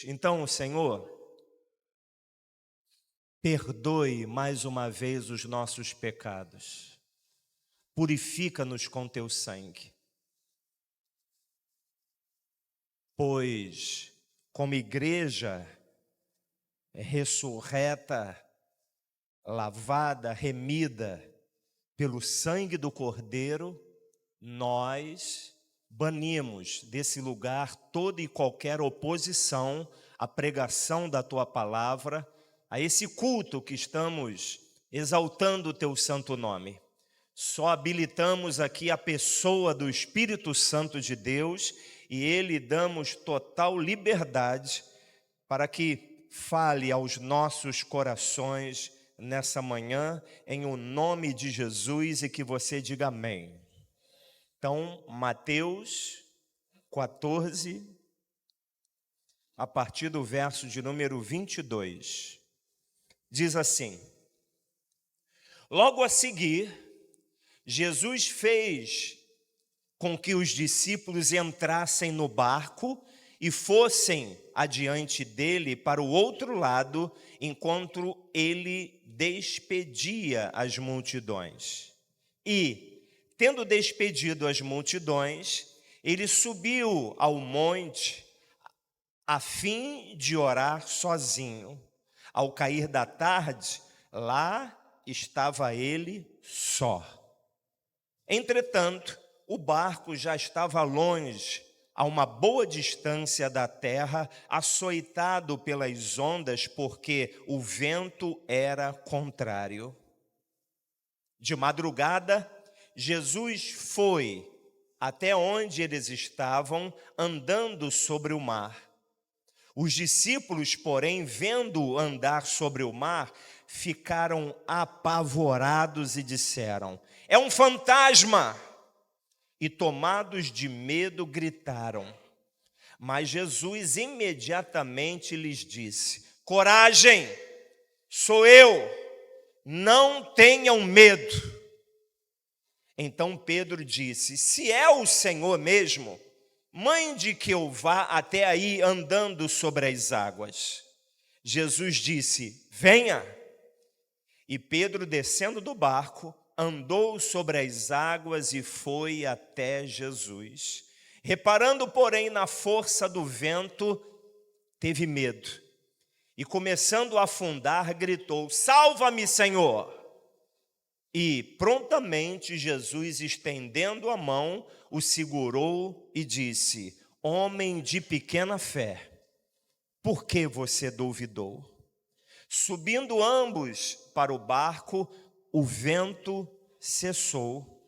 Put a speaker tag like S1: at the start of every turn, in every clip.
S1: Então, Senhor, perdoe mais uma vez os nossos pecados. Purifica-nos com teu sangue. Pois, como igreja ressurreta, lavada, remida pelo sangue do Cordeiro, nós banimos desse lugar toda e qualquer oposição à pregação da tua palavra, a esse culto que estamos exaltando o teu santo nome. Só habilitamos aqui a pessoa do Espírito Santo de Deus e ele damos total liberdade para que fale aos nossos corações nessa manhã, em o nome de Jesus, e que você diga amém. Então, Mateus 14, a partir do verso de número 22, diz assim: Logo a seguir, Jesus fez com que os discípulos entrassem no barco e fossem adiante dele para o outro lado, enquanto ele despedia as multidões. E, tendo despedido as multidões, ele subiu ao monte a fim de orar sozinho. Ao cair da tarde, lá estava ele só. Entretanto, o barco já estava longe, a uma boa distância da terra, açoitado pelas ondas, porque o vento era contrário. De madrugada, Jesus foi até onde eles estavam, andando sobre o mar. Os discípulos, porém, vendo-o andar sobre o mar, ficaram apavorados e disseram: É um fantasma! E tomados de medo gritaram. Mas Jesus imediatamente lhes disse: Coragem, sou eu, não tenham medo. Então Pedro disse: Se é o Senhor mesmo, mande que eu vá até aí andando sobre as águas. Jesus disse: Venha. E Pedro, descendo do barco, andou sobre as águas e foi até Jesus. Reparando, porém, na força do vento, teve medo. E começando a afundar, gritou: Salva-me, Senhor! E prontamente Jesus, estendendo a mão, o segurou e disse: Homem de pequena fé, por que você duvidou? Subindo ambos para o barco, o vento cessou,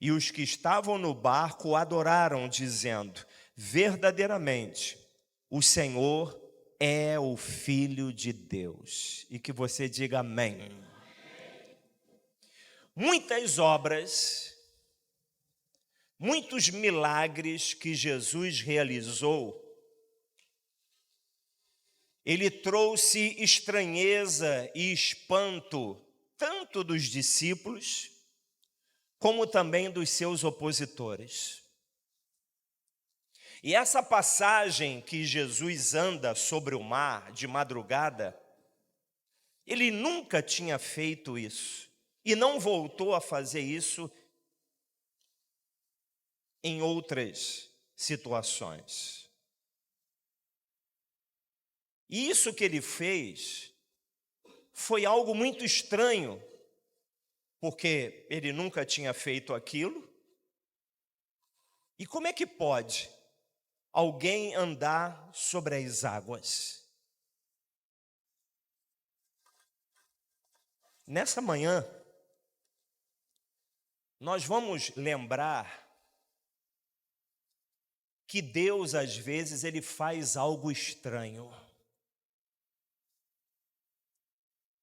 S1: e os que estavam no barco adoraram, dizendo: Verdadeiramente, o Senhor é o Filho de Deus. E que você diga amém. Muitas obras, muitos milagres que Jesus realizou, ele trouxe estranheza e espanto, tanto dos discípulos, como também dos seus opositores. E essa passagem que Jesus anda sobre o mar de madrugada, ele nunca tinha feito isso, e não voltou a fazer isso em outras situações. E isso que ele fez foi algo muito estranho, porque ele nunca tinha feito aquilo. E como é que pode alguém andar sobre as águas? Nessa manhã, nós vamos lembrar que Deus, às vezes, ele faz algo estranho.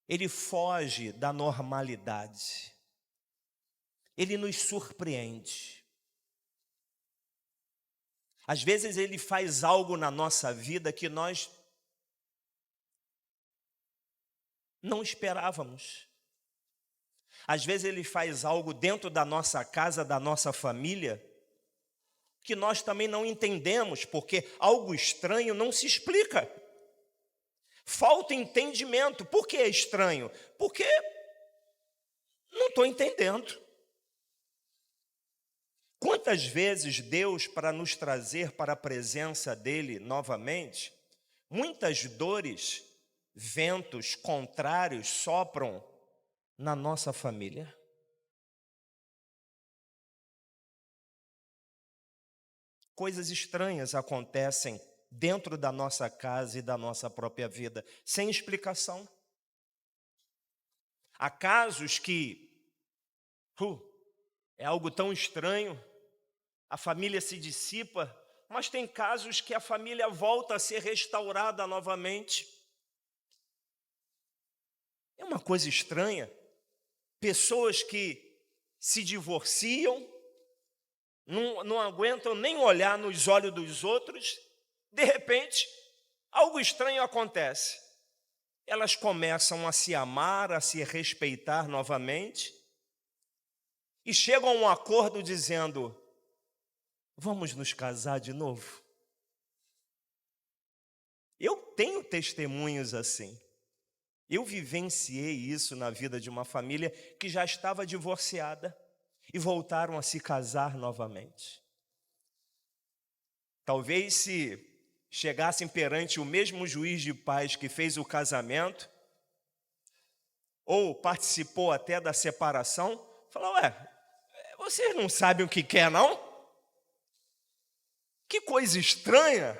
S1: Ele foge da normalidade. Ele nos surpreende. Às vezes ele faz algo na nossa vida que nós não esperávamos. Às vezes ele faz algo dentro da nossa casa, da nossa família, que nós também não entendemos, porque algo estranho não se explica. Falta entendimento. Por que é estranho? Porque não estou entendendo. Quantas vezes Deus, para nos trazer para a presença dEle novamente, muitas dores, ventos contrários sopram na nossa família? Coisas estranhas acontecem dentro da nossa casa e da nossa própria vida, sem explicação. Há casos que é algo tão estranho, a família se dissipa, mas tem casos que a família volta a ser restaurada novamente. É uma coisa estranha. Pessoas que se divorciam, não aguentam nem olhar nos olhos dos outros, de repente, algo estranho acontece. Elas começam a se amar, a se respeitar novamente, e chegam a um acordo dizendo: vamos nos casar de novo. Eu tenho testemunhos assim. Eu vivenciei isso na vida de uma família que já estava divorciada e voltaram a se casar novamente. Talvez se chegassem perante o mesmo juiz de paz que fez o casamento, ou participou até da separação, falou: vocês não sabem o que quer, não? Que coisa estranha!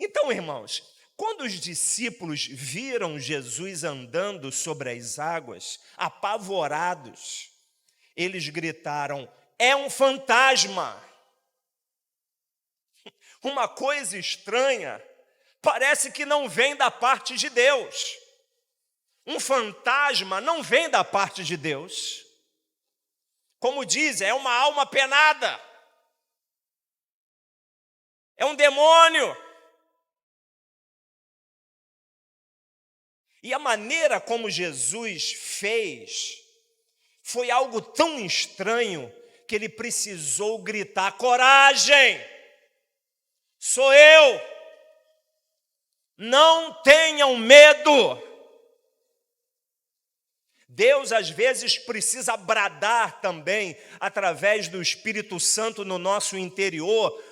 S1: Então, irmãos, quando os discípulos viram Jesus andando sobre as águas, apavorados, eles gritaram: é um fantasma! Uma coisa estranha, parece que não vem da parte de Deus. Um fantasma não vem da parte de Deus. Como dizem, é uma alma penada. É um demônio. E a maneira como Jesus fez foi algo tão estranho que ele precisou gritar: coragem! Sou eu! Não tenham medo! Deus às vezes precisa bradar também através do Espírito Santo no nosso interior.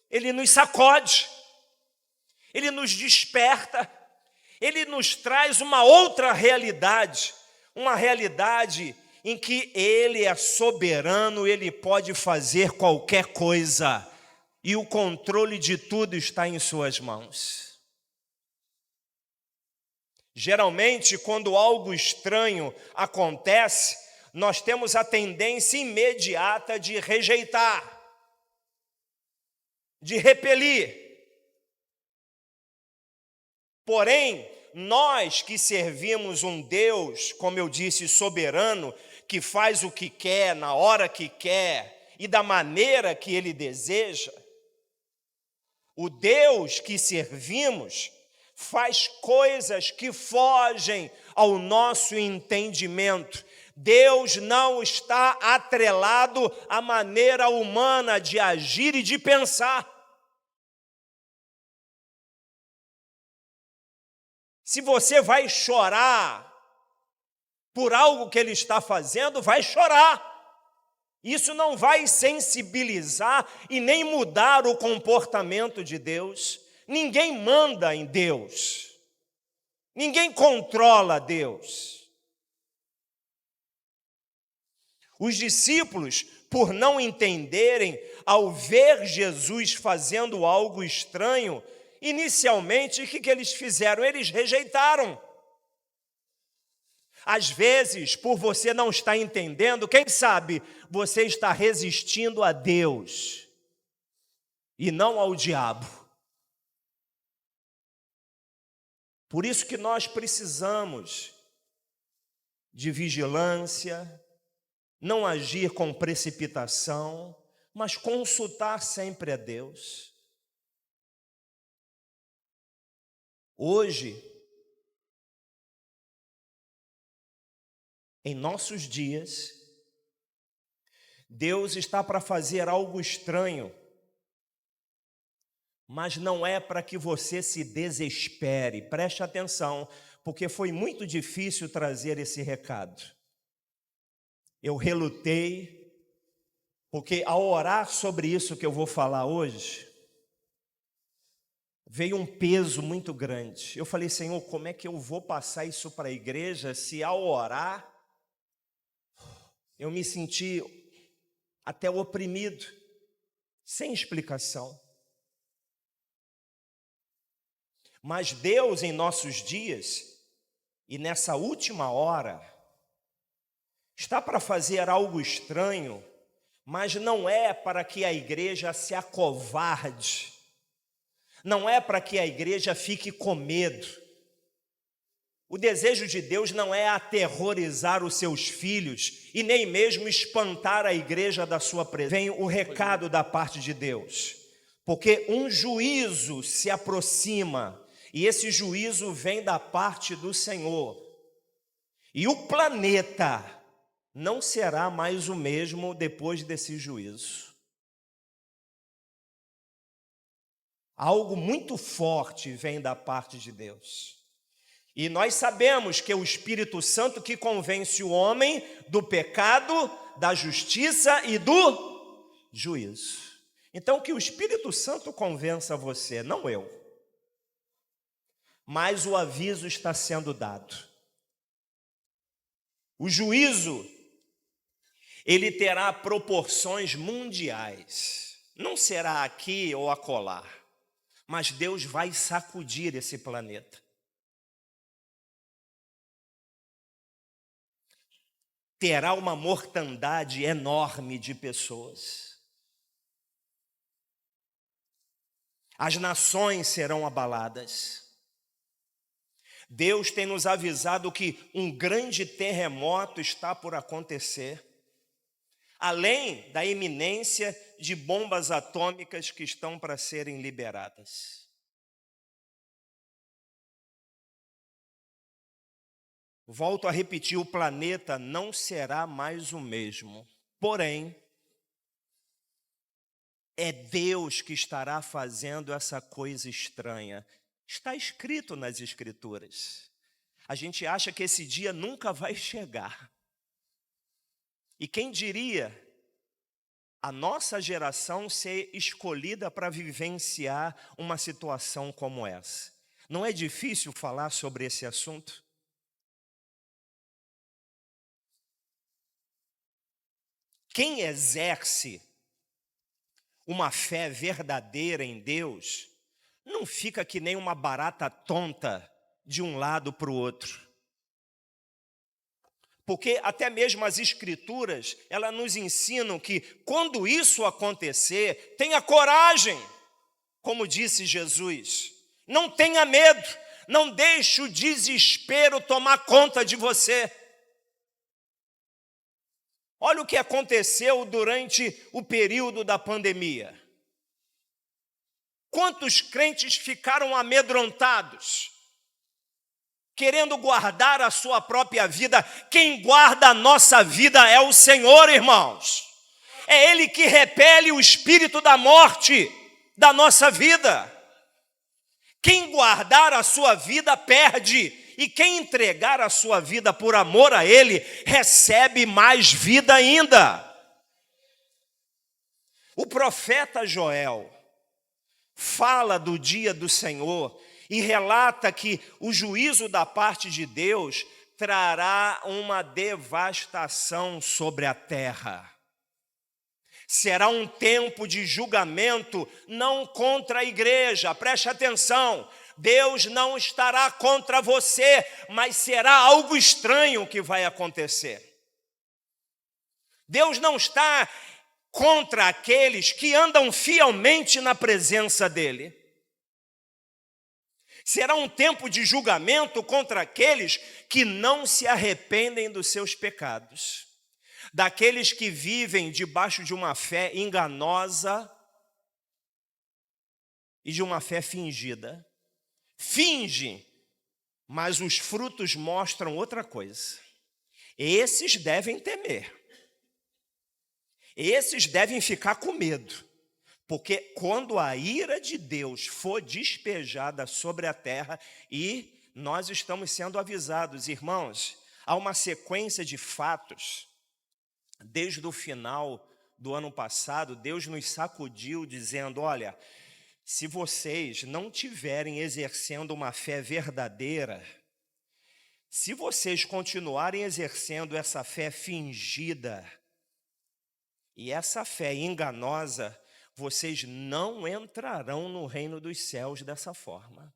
S1: Ele nos sacode, ele nos desperta, ele nos traz uma outra realidade, uma realidade em que ele é soberano, ele pode fazer qualquer coisa e o controle de tudo está em suas mãos. Geralmente, quando algo estranho acontece, nós temos a tendência imediata de rejeitar, de repelir. Porém, nós que servimos um Deus, como eu disse, soberano, que faz o que quer, na hora que quer e da maneira que Ele deseja, o Deus que servimos faz coisas que fogem ao nosso entendimento. Deus não está atrelado à maneira humana de agir e de pensar. Se você vai chorar por algo que Ele está fazendo, vai chorar. Isso não vai sensibilizar e nem mudar o comportamento de Deus. Ninguém manda em Deus. Ninguém controla Deus. Os discípulos, por não entenderem, ao ver Jesus fazendo algo estranho, inicialmente, o que eles fizeram? Eles rejeitaram. Às vezes, por você não estar entendendo, quem sabe você está resistindo a Deus e não ao diabo. Por isso que nós precisamos de vigilância, não agir com precipitação, mas consultar sempre a Deus. Hoje, em nossos dias, Deus está para fazer algo estranho Mas não é para que você se desespere. Preste atenção, porque foi muito difícil trazer esse recado. Eu relutei, porque ao orar sobre isso que eu vou falar hoje, veio um peso muito grande. Eu falei, Senhor, como é que eu vou passar isso para a igreja se ao orar eu me senti até oprimido, sem explicação. Mas Deus, em nossos dias, e nessa última hora, está para fazer algo estranho, mas não é para que a igreja se acovarde, não é para que a igreja fique com medo. O desejo de Deus não é aterrorizar os seus filhos e nem mesmo espantar a igreja da sua presença. Vem o recado da parte de Deus, porque um juízo se aproxima e esse juízo vem da parte do Senhor. E o planeta não será mais o mesmo depois desse juízo. Algo muito forte vem da parte de Deus. E nós sabemos que é o Espírito Santo que convence o homem do pecado, da justiça e do juízo. Então, que o Espírito Santo convença você, não eu. Mas o aviso está sendo dado. O juízo, ele terá proporções mundiais. Não será aqui ou acolá, mas Deus vai sacudir esse planeta. Terá uma mortandade enorme de pessoas. As nações serão abaladas. Deus tem nos avisado que um grande terremoto está por acontecer, além da iminência de bombas atômicas que estão para serem liberadas. Volto a repetir, o planeta não será mais o mesmo. Porém, é Deus que estará fazendo essa coisa estranha. Está escrito nas Escrituras. A gente acha que esse dia nunca vai chegar. E quem diria a nossa geração ser escolhida para vivenciar uma situação como essa? Não é difícil falar sobre esse assunto? Quem exerce uma fé verdadeira em Deus não fica que nem uma barata tonta de um lado para o outro. Porque até mesmo as Escrituras, elas nos ensinam que quando isso acontecer, tenha coragem, como disse Jesus. Não tenha medo, não deixe o desespero tomar conta de você. Olha o que aconteceu durante o período da pandemia. Quantos crentes ficaram amedrontados, querendo guardar a sua própria vida? Quem guarda a nossa vida é o Senhor, irmãos. É Ele que repele o espírito da morte da nossa vida. Quem guardar a sua vida perde, e quem entregar a sua vida por amor a Ele recebe mais vida ainda. O profeta Joel fala do dia do Senhor e relata que o juízo da parte de Deus trará uma devastação sobre a terra. Será um tempo de julgamento, não contra a igreja, preste atenção. Deus não estará contra você, mas será algo estranho que vai acontecer. Deus não está contra aqueles que andam fielmente na presença dEle. Será um tempo de julgamento contra aqueles que não se arrependem dos seus pecados, daqueles que vivem debaixo de uma fé enganosa e de uma fé fingida. Finge, mas os frutos mostram outra coisa. Esses devem temer. Esses devem ficar com medo, Porque quando a ira de Deus for despejada sobre a terra, e nós estamos sendo avisados, irmãos, há uma sequência de fatos. Desde o final do ano passado, Deus nos sacudiu dizendo: olha, se vocês não tiverem exercendo uma fé verdadeira, se vocês continuarem exercendo essa fé fingida e essa fé enganosa, vocês não entrarão no reino dos céus dessa forma.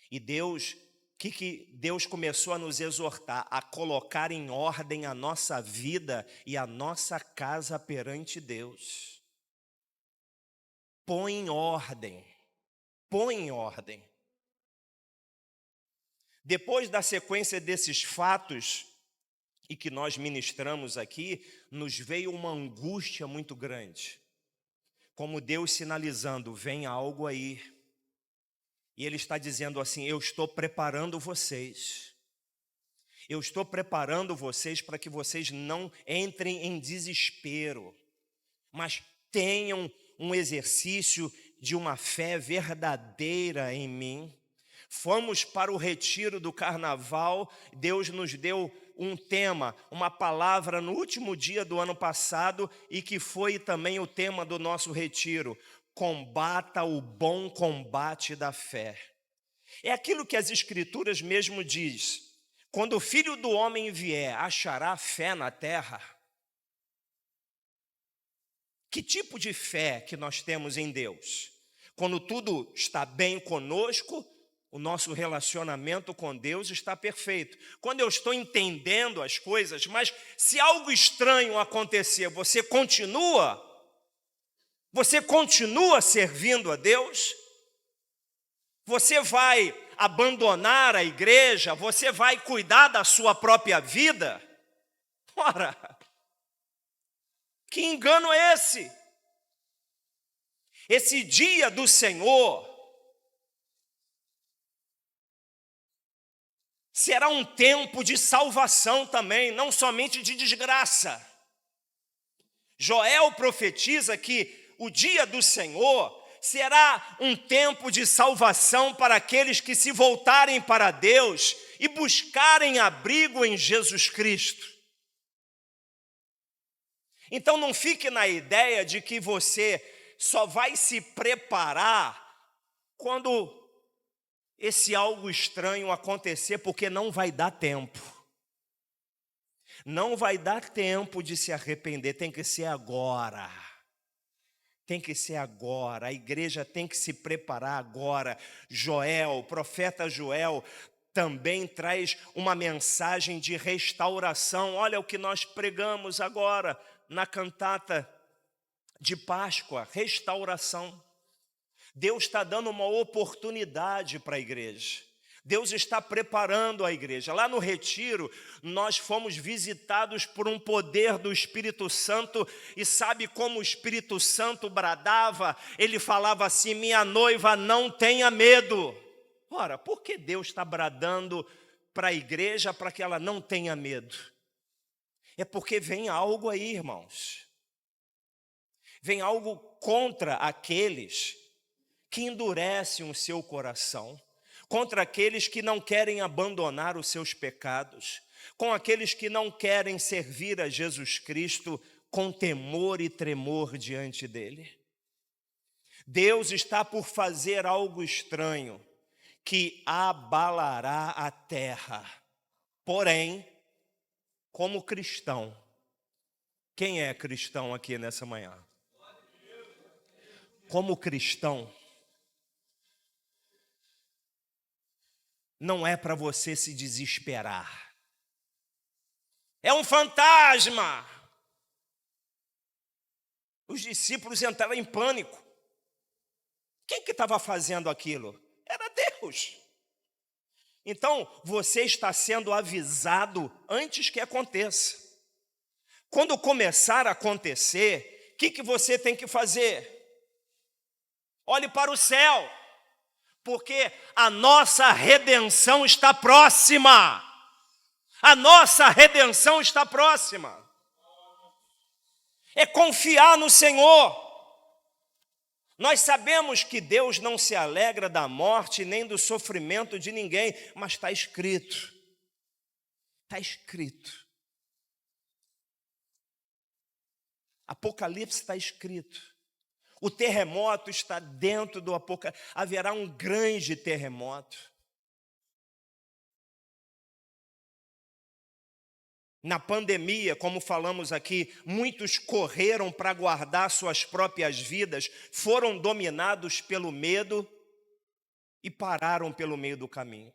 S1: E Deus, que Deus começou a nos exortar? A colocar em ordem a nossa vida e a nossa casa perante Deus. Põe em ordem. Põe em ordem. Depois da sequência desses fatos, e que nós ministramos aqui, nos veio uma angústia muito grande. Como Deus sinalizando: vem algo aí. E Ele está dizendo assim: eu estou preparando vocês. Eu estou preparando vocês para que vocês não entrem em desespero, mas tenham um exercício de uma fé verdadeira em mim. Fomos para o retiro do carnaval, Deus nos deu um tema, uma palavra no último dia do ano passado e que foi também o tema do nosso retiro: combata o bom combate da fé. É aquilo que as Escrituras mesmo diz: quando o Filho do Homem vier, achará fé na terra? Que tipo de fé que nós temos em Deus? Quando tudo está bem conosco, o nosso relacionamento com Deus está perfeito. Quando eu estou entendendo as coisas, mas se algo estranho acontecer, você continua servindo a Deus? Você vai abandonar a igreja? Você vai cuidar da sua própria vida? Ora, que engano é esse? Esse dia do Senhor será um tempo de salvação também, não somente de desgraça. Joel profetiza que o dia do Senhor será um tempo de salvação para aqueles que se voltarem para Deus e buscarem abrigo em Jesus Cristo. Então não fique na ideia de que você só vai se preparar quando esse algo estranho acontecer, porque não vai dar tempo. Não vai dar tempo de se arrepender, tem que ser agora. Tem que ser agora, a igreja tem que se preparar agora. Joel, o profeta Joel, também traz uma mensagem de restauração. Olha o que nós pregamos agora na cantata de Páscoa: restauração. Deus está dando uma oportunidade para a igreja. Deus está preparando a igreja. Lá no retiro, nós fomos visitados por um poder do Espírito Santo. E sabe como o Espírito Santo bradava? Ele falava assim: minha noiva, não tenha medo. Ora, por que Deus está bradando para a igreja para que ela não tenha medo? É porque vem algo aí, irmãos. Vem algo contra aqueles que endurecem o seu coração, contra aqueles que não querem abandonar os seus pecados, com aqueles que não querem servir a Jesus Cristo com temor e tremor diante dele. Deus está por fazer algo estranho que abalará a terra. Porém, como cristão, quem é cristão aqui nessa manhã? Como cristão, não é para você se desesperar. É um fantasma. Os discípulos entraram em pânico. Quem que estava fazendo aquilo? Era Deus. Então, você está sendo avisado antes que aconteça. Quando começar a acontecer, o que você tem que fazer? Olhe para o céu, porque a nossa redenção está próxima. A nossa redenção está próxima. É confiar no Senhor. Nós sabemos que Deus não se alegra da morte nem do sofrimento de ninguém, mas está escrito. Está escrito. Apocalipse está escrito. O terremoto está dentro do Apocalipse. Haverá um grande terremoto. Na pandemia, como falamos aqui, muitos correram para guardar suas próprias vidas, foram dominados pelo medo e pararam pelo meio do caminho.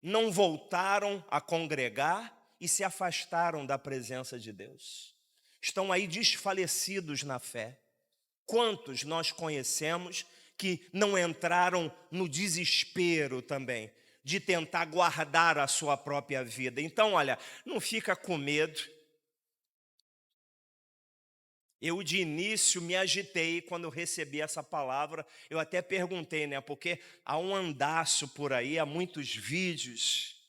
S1: Não voltaram a congregar e se afastaram da presença de Deus. Estão aí desfalecidos na fé. Quantos nós conhecemos que não entraram no desespero também, de tentar guardar a sua própria vida? Então, olha, não fica com medo. Eu, de início, me agitei quando eu recebi essa palavra. Eu até perguntei, né? Porque há um andaço por aí, há muitos vídeos,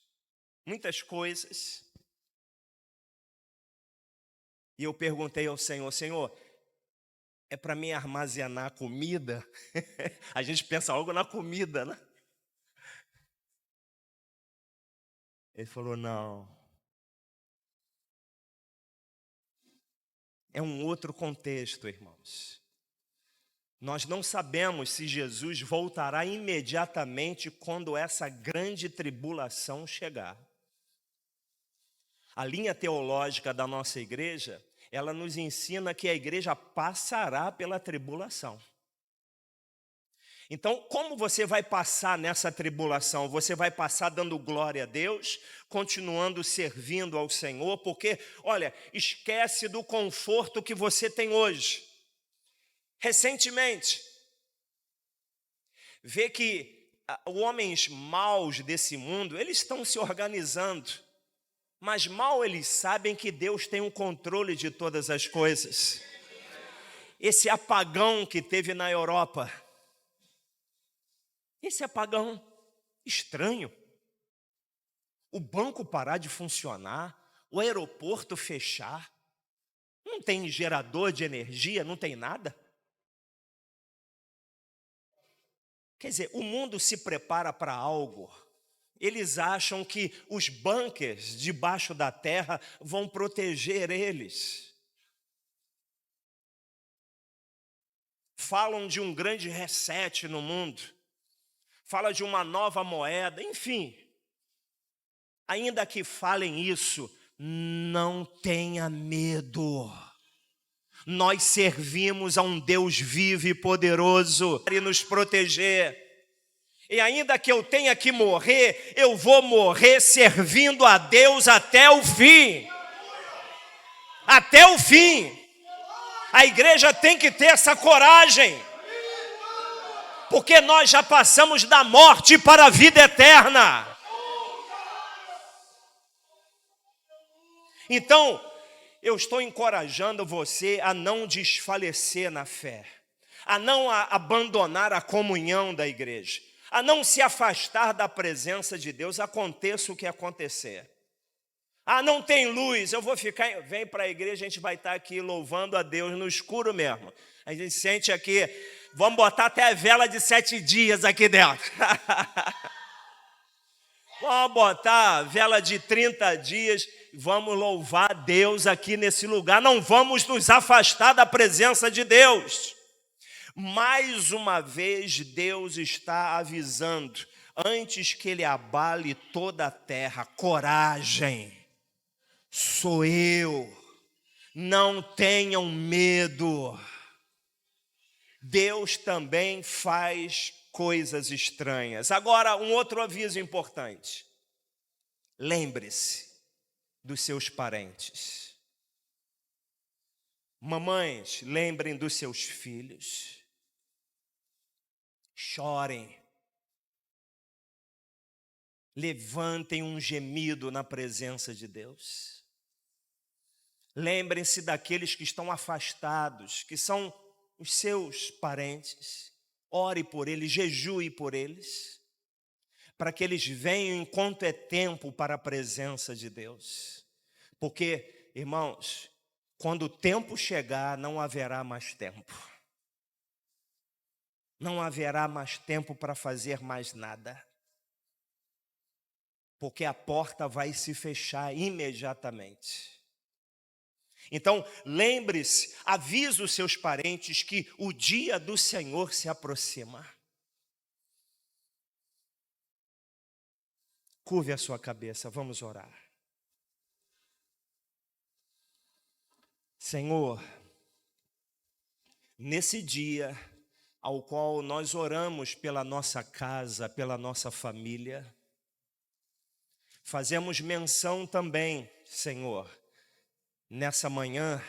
S1: muitas coisas. E eu perguntei ao Senhor, Senhor, é para mim armazenar comida? A gente pensa logo na comida, né? Ele falou, não. É um outro contexto, irmãos. Nós não sabemos se Jesus voltará imediatamente quando essa grande tribulação chegar. A linha teológica da nossa igreja, ela nos ensina que a igreja passará pela tribulação. Então, como você vai passar nessa tribulação? Você vai passar dando glória a Deus, continuando servindo ao Senhor, porque, olha, esquece do conforto que você tem hoje. Recentemente, vê que homens maus desse mundo, eles estão se organizando. Mas mal eles sabem que Deus tem o controle de todas as coisas. Esse apagão que teve na Europa, esse apagão estranho, o banco parar de funcionar, o aeroporto fechar, não tem gerador de energia, não tem nada. Quer dizer, o mundo se prepara para algo. Eles acham que os bunkers debaixo da terra vão proteger eles. Falam de um grande reset no mundo. Fala de uma nova moeda, enfim. Ainda que falem isso, não tenha medo. Nós servimos a um Deus vivo e poderoso para nos proteger. E ainda que eu tenha que morrer, eu vou morrer servindo a Deus até o fim. Até o fim. A igreja tem que ter essa coragem. Porque nós já passamos da morte para a vida eterna. Então, eu estou encorajando você a não desfalecer na fé, a não abandonar a comunhão da igreja, a não se afastar da presença de Deus, aconteça o que acontecer. Ah, não tem luz, eu vou ficar, vem para a igreja, a gente vai estar aqui louvando a Deus no escuro mesmo. A gente sente aqui, vamos botar até a vela de 7 dias aqui dentro. Vamos botar a vela de 30 dias, vamos louvar a Deus aqui nesse lugar. Não vamos nos afastar da presença de Deus. Mais uma vez, Deus está avisando, antes que Ele abale toda a terra, coragem, sou eu, não tenham medo. Deus também faz coisas estranhas. Agora, um outro aviso importante. Lembre-se dos seus parentes. Mamães, lembrem dos seus filhos. Chorem. Levantem um gemido na presença de Deus. Lembrem-se daqueles que estão afastados, que são os seus parentes. Ore por eles, jejue por eles, para que eles venham enquanto é tempo para a presença de Deus. Porque, irmãos, quando o tempo chegar, não haverá mais tempo. não haverá mais tempo para fazer mais nada, porque a porta vai se fechar imediatamente. Então, lembre-se, avise os seus parentes que o dia do Senhor se aproxima. Curve a sua cabeça, vamos orar. Senhor, nesse dia ao qual nós oramos pela nossa casa, pela nossa família, fazemos menção também, Senhor, nessa manhã,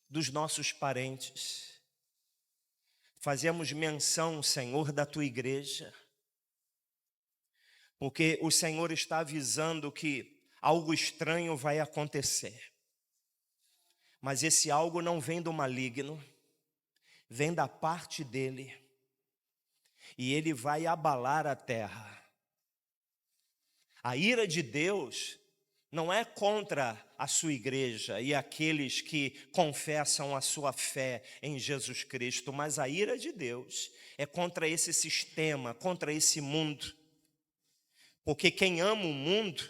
S1: dos nossos parentes. Fazemos menção, Senhor, da tua igreja, porque o Senhor está avisando que algo estranho vai acontecer. Mas esse algo não vem do maligno, vem da parte dele. E ele vai abalar a terra. A ira de Deus não é contra a sua igreja e aqueles que confessam a sua fé em Jesus Cristo, mas a ira de Deus é contra esse sistema, contra esse mundo. Porque quem ama o mundo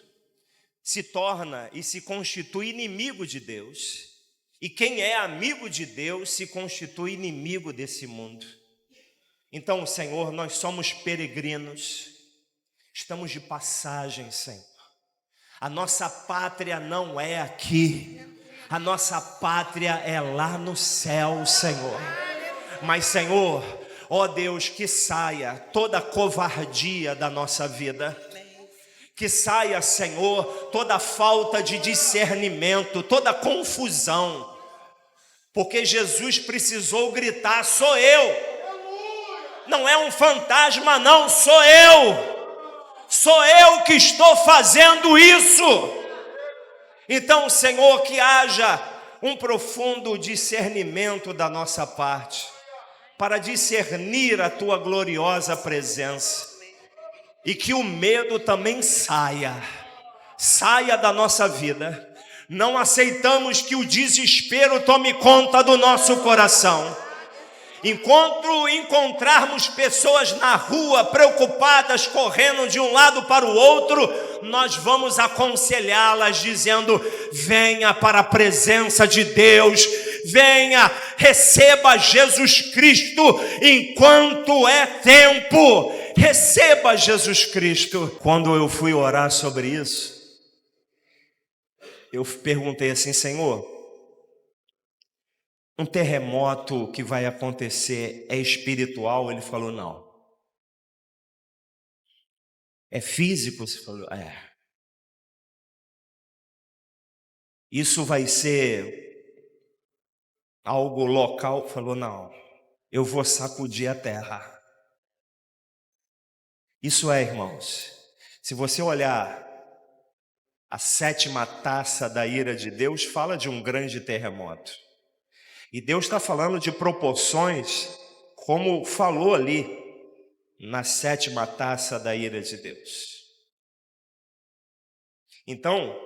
S1: se torna e se constitui inimigo de Deus. E quem é amigo de Deus se constitui inimigo desse mundo. Então, Senhor, nós somos peregrinos, estamos de passagem, Senhor. A nossa pátria não é aqui, a nossa pátria é lá no céu, Senhor. Mas, Senhor, ó Deus, que saia toda covardia da nossa vida, que saia, Senhor, toda falta de discernimento, toda confusão, porque Jesus precisou gritar: sou eu. Não é um fantasma, não, sou eu. Sou eu que estou fazendo isso. Então, Senhor, que haja um profundo discernimento da nossa parte, para discernir a tua gloriosa presença, e que o medo também saia da nossa vida. Não aceitamos que o desespero tome conta do nosso coração. Enquanto encontrarmos pessoas na rua preocupadas, correndo de um lado para o outro, nós vamos aconselhá-las dizendo: venha para a presença de Deus, venha, receba Jesus Cristo enquanto é tempo, receba Jesus Cristo. Quando eu fui orar sobre isso, eu perguntei assim: Senhor, um terremoto que vai acontecer é espiritual? Ele falou: não. É físico? Você falou: é. Isso vai ser algo local? Falou: não. Eu vou sacudir a terra. Isso é, irmãos, se você olhar a 7ª taça da ira de Deus, fala de um grande terremoto. E Deus está falando de proporções, como falou ali na 7ª taça da ira de Deus. Então,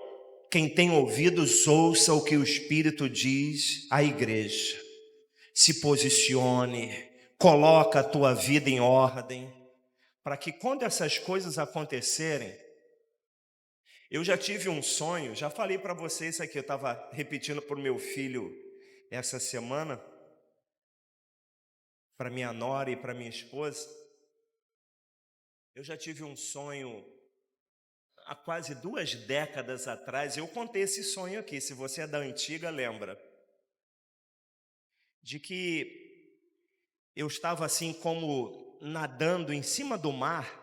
S1: quem tem ouvidos, ouça o que o Espírito diz à igreja. Se posicione, coloca a tua vida em ordem, para que quando essas coisas acontecerem, eu já tive um sonho, já falei para vocês aqui, eu estava repetindo para o meu filho essa semana, para minha nora e para minha esposa. Eu já tive um sonho há quase 2 décadas atrás. Eu contei esse sonho aqui, se você é da antiga, lembra, de que eu estava assim como nadando em cima do mar,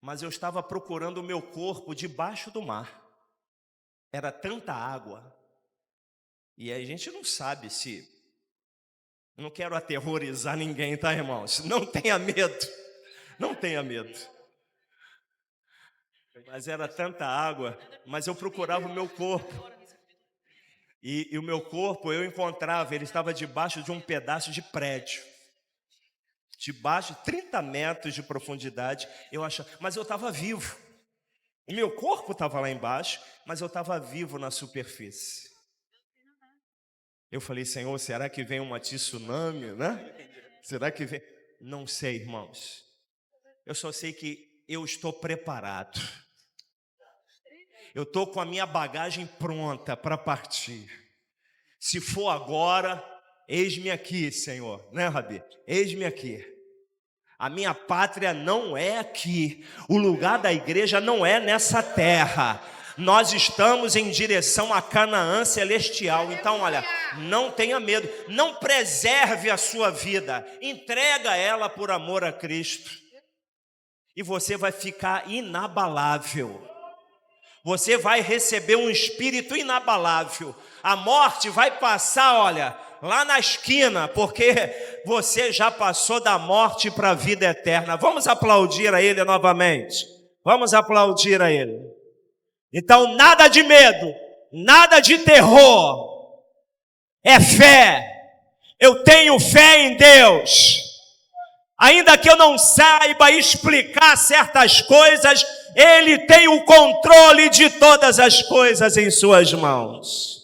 S1: mas eu estava procurando o meu corpo debaixo do mar. Era tanta água. E aí a gente não sabe se... Eu não quero aterrorizar ninguém, tá, irmãos? Não tenha medo. Não tenha medo. Mas era tanta água, mas eu procurava o meu corpo. E o meu corpo eu encontrava, ele estava debaixo de um pedaço de prédio. Debaixo, 30 metros de profundidade, eu achava, mas eu estava vivo. O meu corpo estava lá embaixo, mas eu estava vivo na superfície. Eu falei, Senhor, será que vem uma tsunami, né? Será que vem? Não sei, irmãos. Eu só sei que eu estou preparado. Eu estou com a minha bagagem pronta para partir. Se for agora, eis-me aqui, Senhor. Né, Rabi? Eis-me aqui. A minha pátria não é aqui. O lugar da igreja não é nessa terra. Nós estamos em direção a Canaã celestial. Então, olha, não tenha medo. Não preserve a sua vida. Entrega ela por amor a Cristo. E você vai ficar inabalável. Você vai receber um espírito inabalável. A morte vai passar, olha, lá na esquina, porque você já passou da morte para a vida eterna. Vamos aplaudir a Ele novamente. Vamos aplaudir a Ele. Então, nada de medo, nada de terror. É fé. Eu tenho fé em Deus. Ainda que eu não saiba explicar certas coisas, Ele tem o controle de todas as coisas em suas mãos.